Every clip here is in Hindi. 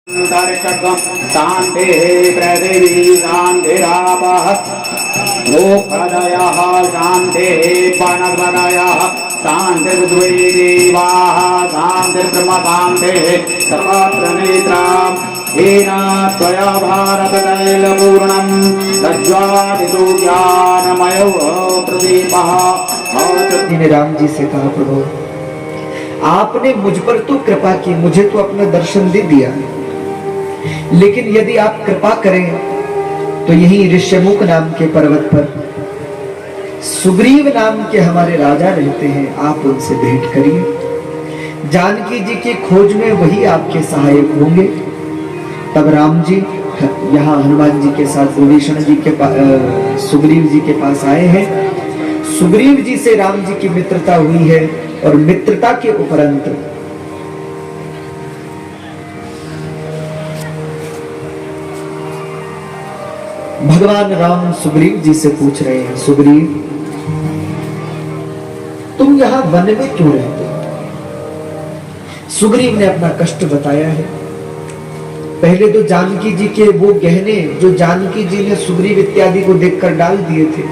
शांति पृथिवी शांतिरापः लोकदयः शांति वनस्पतयः शांतिर्द्वैदेवाः शांतिर्ब्रह्म शांतिः सर्वत्र नेत्राम् येना त्वया भारततैलपूर्णं रज्ज्वादितो ज्ञानमयो प्रदीपः। ने राम जी से कहा, प्रभु आपने मुझ पर तो कृपा की, मुझे तो अपना दर्शन दे दिया, लेकिन यदि आप कृपा करें तो यही ऋष्यमुख नाम के पर्वत पर सुग्रीव नाम के हमारे राजा रहते हैं, आप उनसे भेंट करिए। जानकी जी की खोज में वही आपके सहायक होंगे। तब राम जी यहाँ हनुमान जी के साथ विभीषण जी के सुग्रीव जी के पास आए हैं। सुग्रीव जी से राम जी की मित्रता हुई है और मित्रता के उपरांत भगवान राम सुग्रीव जी से पूछ रहे हैं, सुग्रीव तुम यहां वन में क्यों रहते हो? सुग्रीव ने अपना कष्ट बताया है। पहले तो जानकी जी के वो गहने जो जानकी जी ने सुग्रीव इत्यादि को देखकर डाल दिए थे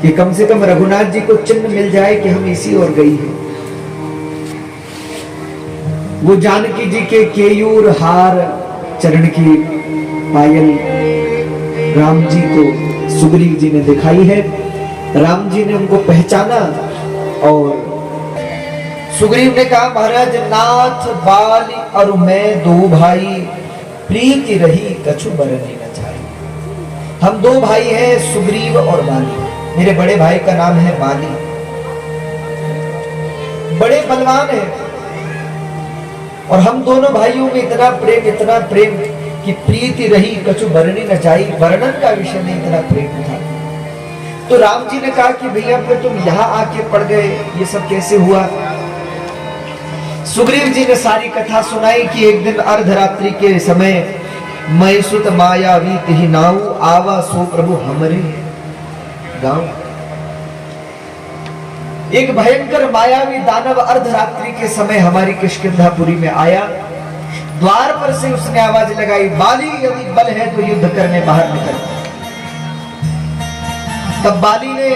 कि कम से कम रघुनाथ जी को चिन्ह मिल जाए कि हम इसी और गई हैं। वो जानकी जी के केयूर हार चरण की पायल राम जी को सुग्रीव जी ने दिखाई है। राम जी ने उनको पहचाना और सुग्रीव ने कहा, महाराज नाथ बाल और मैं दो भाई प्रीति रही कछु बरनी न जाए। हम दो भाई हैं, सुग्रीव और बाली। मेरे बड़े भाई का नाम है बाली, बड़े बलवान है, और हम दोनों भाइयों में इतना प्रेम कि प्रीति रही कछु बरनी न जाई, वर्णन का विषय नहीं, इतना प्रेम था। तो राम जी ने कहा कि भैया फिर तुम यहाँ आके पड़ गए, ये सब कैसे हुआ? सुग्रीव जी ने सारी कथा सुनाई कि एक दिन अर्धरात्रि के समय मैं सुत मायावी तिहि नाऊ आवा सो प्रभु हमरे गांव। एक भयंकर मायावी दानव अर्धरात्रि के समय हमारी किष्किंधापुरी में आया। द्वार पर से उसने आवाज लगाई, बाली यदि बल है तो युद्ध करने बाहर निकल। तब बाली ने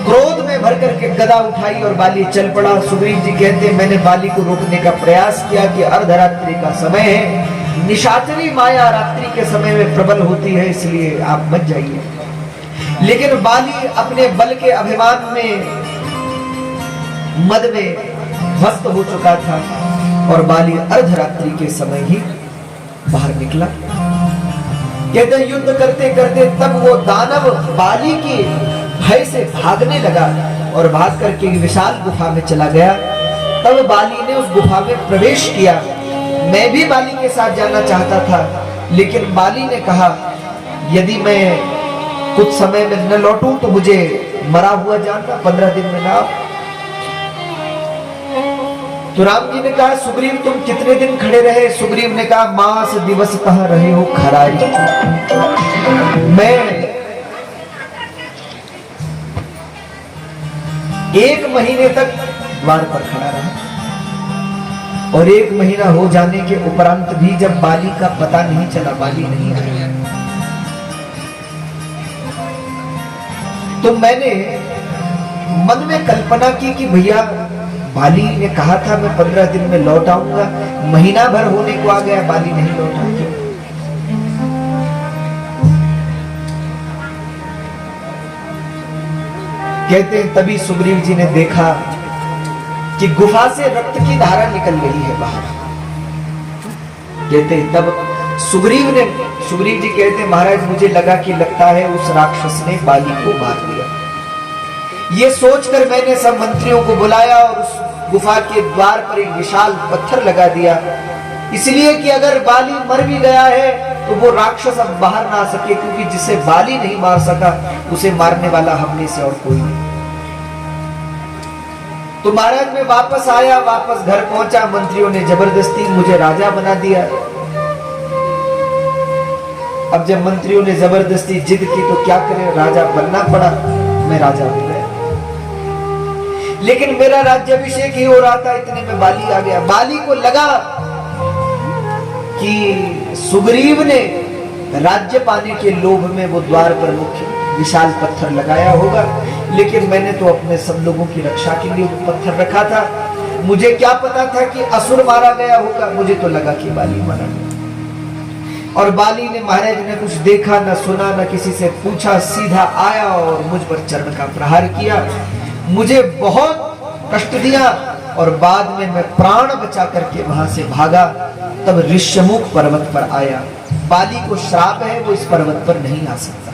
क्रोध में भर करके गदा उठाई और बाली चल पड़ा। सुग्रीव जी कहते, मैंने बाली को रोकने का प्रयास किया कि अर्धरात्रि का समय है, निशाचरी माया रात्रि के समय में प्रबल होती है, इसलिए आप मत जाइए। लेकिन बाली अपने बल के अभिमान में मद में ध्वस्त हो चुका था और बाली अर्धरात्रि के समय ही बाहर निकला। कहते युद्ध करते करते तब वो दानव बाली की भय से भागने लगा और भाग करके विशाल गुफा में चला गया। तब बाली ने उस गुफा में प्रवेश किया। मैं भी बाली के साथ जाना चाहता था, लेकिन बाली ने कहा यदि मैं कुछ समय में न लौटूं तो मुझे मरा हुआ जानना, 15 दिन में ना। तो राम जी ने कहा, सुग्रीव तुम कितने दिन खड़े रहे? सुग्रीव ने कहा, मास दिवस कहाँ रहे हो खरारी। मैं 1 महीने तक द्वार पर खड़ा रहा और 1 महीना हो जाने के उपरांत भी जब बाली का पता नहीं चला, बाली नहीं आया, तो मैंने मन में कल्पना की कि भैया बाली ने कहा था मैं 15 दिन में लौट आऊंगा, महीना भर होने को आ गया, बाली नहीं लौटा। कहते हैं तभी सुग्रीव जी ने देखा कि गुफा से रक्त की धारा निकल रही है बाहर। कहते हैं तब सुग्रीव जी कहते महाराज मुझे लगा कि लगता है उस राक्षस ने बाली को मार दिया। ये सोचकर मैंने सब मंत्रियों को बुलाया और उस गुफा के द्वार पर एक विशाल पत्थर लगा दिया, इसलिए कि अगर बाली मर भी गया है तो वो राक्षस अब बाहर ना आ सके, क्योंकि जिसे बाली नहीं मार सका उसे मारने वाला हमने से और कोई नहीं। तो महाराज मैं वापस आया, वापस घर पहुंचा, मंत्रियों ने जबरदस्ती मुझे राजा बना दिया। अब जब मंत्रियों ने जबरदस्ती जिद की तो क्या करें, राजा बनना पड़ा, मैं राजा बन गया। लेकिन मेरा राज्याभिषेक ही हो रहा था, इतने में बाली आ गया। बाली को लगा कि सुग्रीव ने राज्य पाने के लोभ में वो द्वार पर मुख्य विशाल पत्थर लगाया होगा, लेकिन मैंने तो अपने सब लोगों की रक्षा के लिए वो पत्थर रखा था। मुझे क्या पता था कि असुर मारा गया होगा, मुझे तो लगा कि बाली मारा गया। और बाली ने, महाराज ने कुछ देखा न सुना न किसी से पूछा, सीधा आया और मुझ पर चरण का प्रहार किया, मुझे बहुत कष्ट दिया और बाद में मैं प्राण बचा करके वहां से भागा। तब ऋष्यमुख पर्वत पर आया। बाली को श्राप है, वो इस पर्वत पर नहीं आ सकता।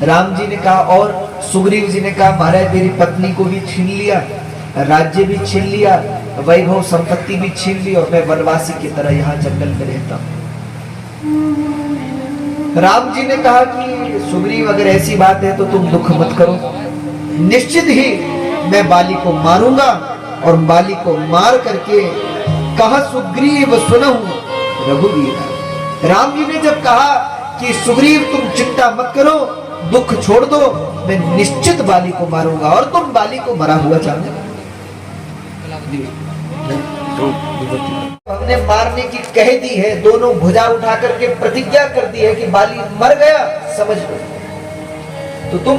राम जी ने कहा, और सुग्रीव जी ने कहा, महाराज मेरी पत्नी को भी छीन लिया, राज्य भी छीन लिया, वैभव संपत्ति भी छीन ली और मैं वनवासी की तरह यहाँ जंगल में रहता हूँ। राम जी ने कहा कि सुग्रीव अगर ऐसी बात है तो तुम दुख मत करो, निश्चित ही मैं बाली को मारूंगा और बाली को मार करके कहा सुग्रीव सुनहु रघुवीर। राम जी ने जब कहा कि सुग्रीव तुम चिंता मत करो, दुख छोड़ दो, मैं निश्चित बाली को मारूंगा और तुम बाली को मरा हुआ जानो। हमने मारने की कह दी है, दोनों भुजा उठा करके प्रतिज्ञा कर दी है कि बाली मर गया, समझ लो। तो तुम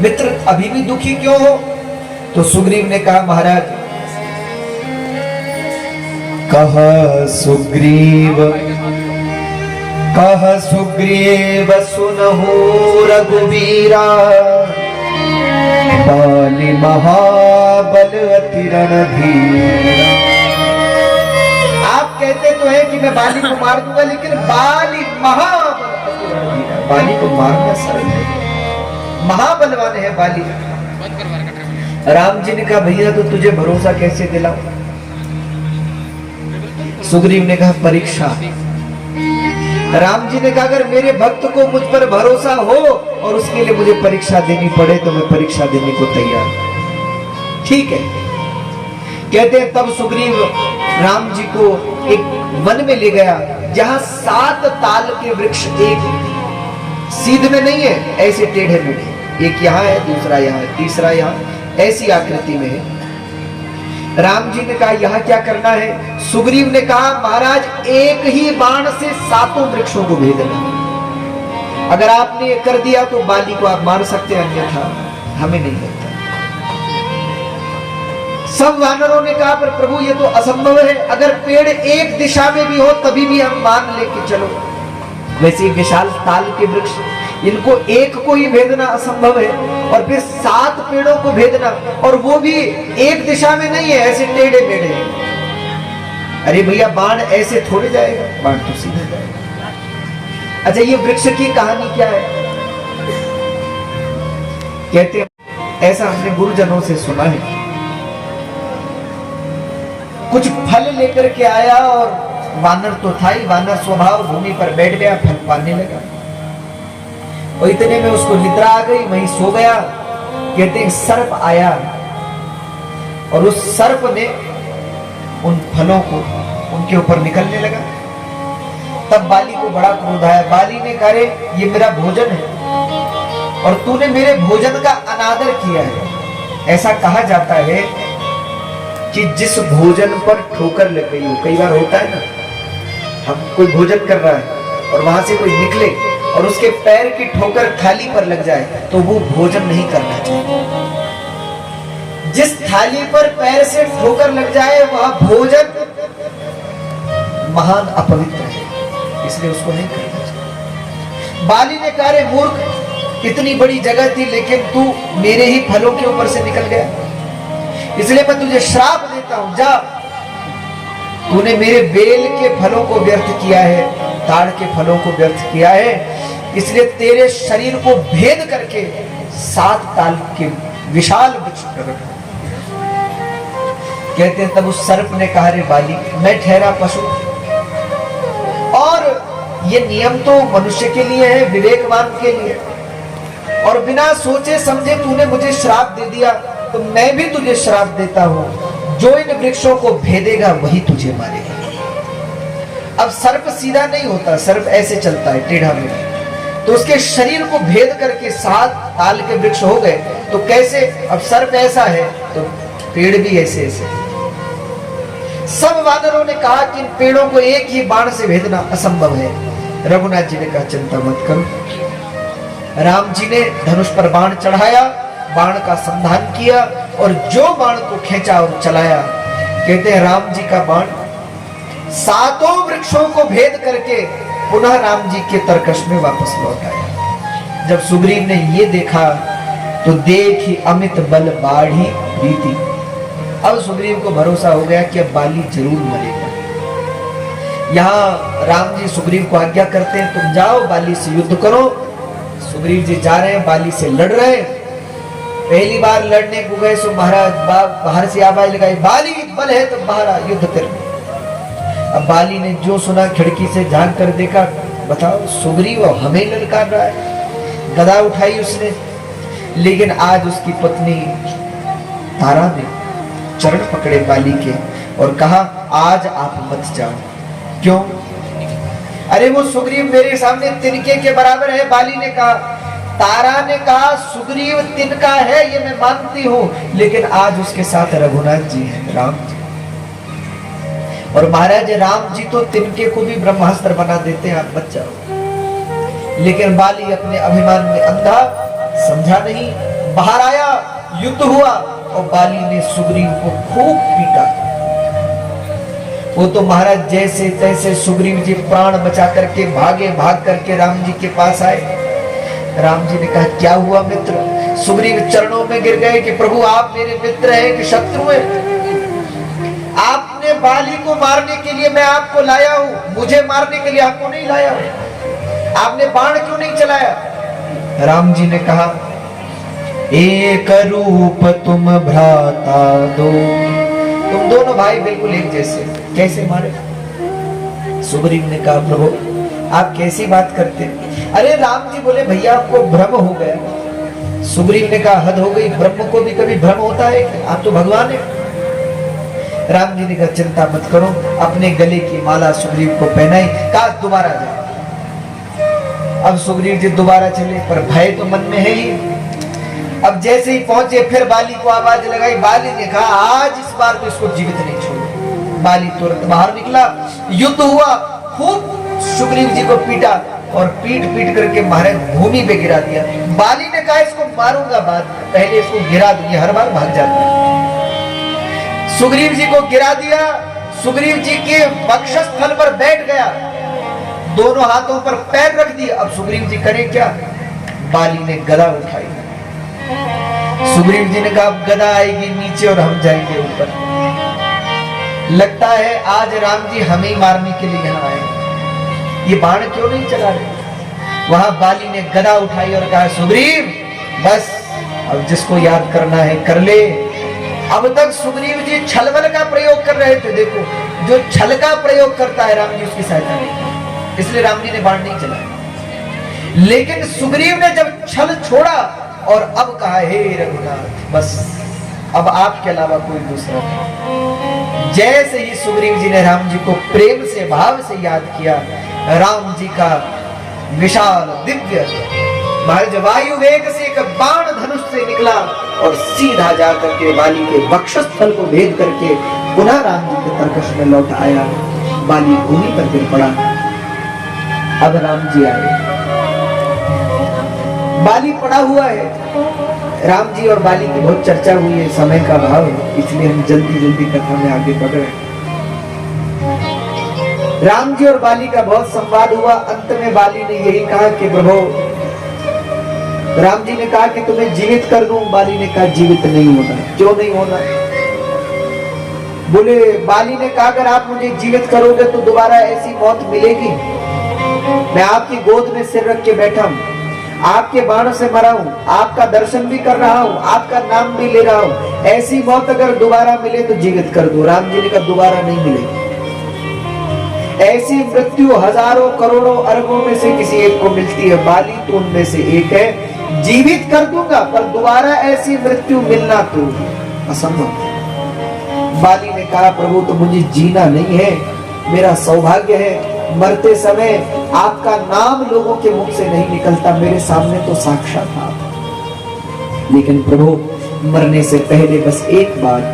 मित्र अभी भी दुखी क्यों हो? तो सुग्रीव ने कहा, महाराज कह सुग्रीव सुनहु रघुवीरा, बाली महाबल अति रणधीरा। आप कहते तो है कि मैं बाली को मार दूंगा, लेकिन बाली महाबल अति रणधीरा, बाली को मारना सरल है, महाबलवान है बाली। राम जी ने कहा, भैया तो तुझे भरोसा कैसे दिलाऊं? सुग्रीव ने कहा, परीक्षा। राम जी ने कहा, अगर मेरे भक्त को मुझ पर भरोसा हो और उसके लिए मुझे परीक्षा देनी पड़े तो मैं परीक्षा देने को तैयार। ठीक है, कहते हैं तब सुग्रीव राम जी को एक वन में ले गया जहां 7 ताल के वृक्ष, एक सीध में नहीं है, ऐसे टेढ़े मेढ़े, एक यहाँ है, दूसरा यहाँ है, तीसरा यहाँ, ऐसी आकृति में है। राम जी ने कहा, यहाँ क्या करना है? सुग्रीव ने कहा, महाराज एक ही बाण से 7 वृक्षों को भेदना। अगर आपने ये कर दिया तो बाली को आप मार सकते हैं, अन्यथा हमें नहीं लगता। सब वानरों ने कहा, पर प्रभु ये तो असंभव है, अगर पेड़ एक दिशा में भी हो तभी भी हम मान लेके चलो। वैसे विशाल ताल के वृक्ष, इनको एक को ही भेदना असंभव है और फिर 7 पेड़ों को भेदना, और वो भी एक दिशा में नहीं है, ऐसे टेढ़े मेढ़े। अरे भैया बाण ऐसे थोड़े जाएगा, बाण तो सीधे जाएगा। अच्छा, ये वृक्ष की कहानी क्या है? कहते हैं ऐसा हमने गुरुजनों से सुना है, कुछ फल लेकर के आया और वानर तो था ही, वानर स्वभाव भूमि पर बैठ गया, फल पाने लगा और इतने में उसको निद्रा आ गई, वहीं सो गया। कहते हैं सर्प आया और उस सर्प ने उन फलों को उनके ऊपर निकलने लगा। तब बाली को बड़ा क्रोध आया। बाली ने कहा, ये मेरा भोजन है और तूने मेरे भोजन का अनादर किया है। ऐसा कहा जाता है कि जिस भोजन पर ठोकर लग गई हो, कई बार होता है ना, हम कोई भोजन कर रहा है और वहां से कोई निकले और उसके पैर की ठोकर थाली पर लग जाए तो वो भोजन नहीं करना चाहिए। जिस थाली पर पैर से ठोकर लग जाए वह भोजन महान अपवित्र है, इसलिए उसको नहीं करना चाहिए। बाली ने कहा, रे मूर्ख, इतनी बड़ी जगह थी लेकिन तू मेरे ही फलों के ऊपर से निकल गया, इसलिए मैं तुझे श्राप देता हूं, जा। तूने मेरे बेल के फलों को व्यर्थ किया है, ताड़ के फलों को व्यर्थ किया है, इसलिए तेरे शरीर को भेद करके 7 ताल के विशाल वृक्ष पर रखा। कहते हैं तब उस सर्प ने कहा, रे बाली, मैं ठहरा पशु और ये नियम तो मनुष्य के लिए है, विवेकवान के लिए, और बिना सोचे समझे तूने मुझे श्राप दे दिया, तो मैं भी तुझे श्राप देता हूं, जो इन वृक्षों को भेदेगा वही तुझे मारेगा। अब सर्प सीधा नहीं होता, सर्प ऐसे चलता है टेढ़ा मेढ़ा, तो उसके शरीर को भेद करके 7 ताल के वृक्ष हो गए। तो कैसे? अब सर्प ऐसा है तो पेड़ भी ऐसे ऐसे। सब वानरों ने कहा कि इन पेड़ों को एक ही बाण से भेदना असंभव है। रघुनाथ जी ने कहा चिंता मत करो। राम जी ने धनुष पर बाण चढ़ाया, बाण का संधान किया और जो बाण को खींचा और चलाया, कहते हैं राम जी का बाण 7 वृक्षों को भेद करके पुनः राम जी के तरकश में वापस लौट आया। जब सुग्रीव ने ये देखा तो देखी अमित बल बाढ़ी रीति। अब सुग्रीव को भरोसा हो गया कि अब बाली जरूर मरेगा। यहाँ राम जी सुग्रीव को आज्ञा करते हैं तुम जाओ बाली से युद्ध करो। सुग्रीव जी जा रहे हैं, बाली से लड़ रहे हैं। पहली बार लड़ने को गए सो महाराज बाहर से आवाज लगाई, बाली बल है तो बाहर आ युद्ध करने। अब बाली ने जो सुना खिड़की से झांक कर देखा, बताओ सुग्रीव हमें ललकार रहा है। गदा उठाई उसने, लेकिन आज उसकी पत्नी तारा ने चरण पकड़े बाली के और कहा आज आप मत जाओ। क्यों? अरे वो सुग्रीव मेरे सामने तिनके के बराबर है। बाली ने कहा, तारा ने कहा सुग्रीव तिनका है ये मैं मानती हूं, लेकिन आज उसके साथ रघुनाथ जी है, राम जी। और महाराज राम जी तो तिनके को भी ब्रह्मास्त्र बना देते हैं, आप मत जाओ। लेकिन बाली अपने अभिमान में अंधा, समझा नहीं, बाहर आया, युद्ध हुआ और बाली ने सुग्रीव को खूब पीटा। वो तो महाराज जैसे तैसे सुग्रीव जी प्राण बचा करके भागे, भाग करके राम जी के पास आए। राम जी ने कहा क्या हुआ मित्र? सुग्रीव चरणों में गिर गए कि प्रभु आप मेरे मित्र हैं कि शत्रु हैं? आपने बाली को मारने के लिए मैं आपको लाया हूं, मुझे मारने के लिए आपको नहीं लाया हूं। आपने बाण क्यों नहीं चलाया? राम जी ने कहा एक रूप तुम भ्राता दो। तुम दोनों भाई बिल्कुल एक जैसे, कैसे मारे? सुग्रीव ने कहा प्रभु आप कैसी बात करते? अरे राम जी बोले भैया आपको भ्रम हो गया। सुग्रीव ने कहा हद हो गई, ब्रह्म को भी कभी भ्रम होता है? आप तो भगवान है। राम जी ने कहा चिंता मत करो, अपने गले की माला सुग्रीव को पहनाई, कहा दोबारा जाओ। अब सुग्रीव जी दोबारा चले, पर भय तो मन में है ही। अब जैसे ही पहुंचे फिर बाली को आवाज लगाई। बाली ने कहा आज इस बार तो इसको जीवित नहीं छोड़ो। बाली तुरंत बाहर निकला, युद्ध हुआ, खूब सुग्रीव जी को पीटा और पीट पीट करके महाराज भूमि पे गिरा दिया। बाली ने कहा इसको मारूंगा बाद, पहले इसको गिरा दूंगी, हर बार भाग जाता है। सुग्रीव जी को गिरा दिया, सुग्रीव जी के वक्षस्थल पर बैठ गया, दोनों हाथों पर पैर रख दिए। अब सुग्रीव जी करे क्या? बाली ने गदा उठाई। सुग्रीव जी ने कहा गदा आएगी नीचे और हम जाएंगे ऊपर। लगता है आज राम जी हमें मारने के लिए यहाँ आए, ये बाण क्यों नहीं चला रहे? वहां बाली ने गदा उठाई और कहा सुग्रीव बस अब जिसको याद करना है कर ले। अब तक सुग्रीव जी छलबल का प्रयोग कर रहे थे, देखो जो छल का प्रयोग करता है राम जी उसकी सहायता नहीं, इसलिए राम जी ने बाण नहीं चलाया। लेकिन सुग्रीव ने जब छल छोड़ा और अब कहा हे रघुनाथ बस अब आपके अलावा कोई दूसरा नहीं। जैसे ही सुग्रीव जी ने राम जी को प्रेम से भाव से याद किया, राम जी का विशाल दिव्य महाराज वायु वेग से एक बाण धनुष से निकला और सीधा जाकर के बाली के वक्षस्थल को भेद करके पुनः राम जी के तरकश में लौट आया। बाली भूमि पर गिर पड़ा। अब राम जी आए, बाली पड़ा हुआ है। राम जी और बाली की बहुत चर्चा हुई है, समय का अभाव है, इसलिए हम जल्दी जल्दी कथा में आगे बढ़ रहे हैं। राम जी और बाली का बहुत संवाद हुआ। अंत में बाली ने यही कहा कि प्रभु, राम जी ने कहा कि तुम्हें जीवित कर दूं। बाली ने कहा जीवित नहीं होना। क्यों नहीं होना? बोले बाली ने कहा अगर आप मुझे जीवित करोगे तो दोबारा ऐसी मौत मिलेगी। मैं आपकी गोद में सिर रख के बैठा हूं, आपके बाण से मरा हूं, आपका दर्शन भी कर रहा हूं, आपका नाम भी ले रहा हूं। ऐसी मौत अगर दोबारा मिले तो जीवित कर दो। राम जी ने कहा दोबारा नहीं मिलेगी। ऐसी मृत्यु हजारों करोड़ों अरबों में से किसी एक को मिलती है, बाली तो उनमें से एक है। जीवित कर दूंगा पर दोबारा ऐसी मृत्यु मिलना तो असंभव। बाली ने कहा प्रभु तो मुझे जीना नहीं है, मेरा सौभाग्य है मरते समय आपका नाम लोगों के मुख से नहीं निकलता, मेरे सामने तो साक्षात आप। लेकिन प्रभु मरने से पहले बस एक बात,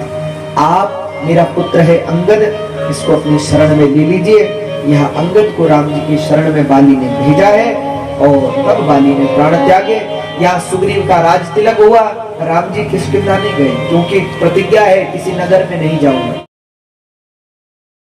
आप मेरा पुत्र है अंगद, इसको अपनी शरण में ले लीजिए। यहाँ अंगद को राम जी की शरण में बाली ने भेजा है और तब बाली ने प्राण त्यागे। यहाँ सुग्रीव का राज तिलक हुआ, राम जी किष्किंधा नहीं गए क्योंकि प्रतिज्ञा है किसी नगर में नहीं जाऊंगा।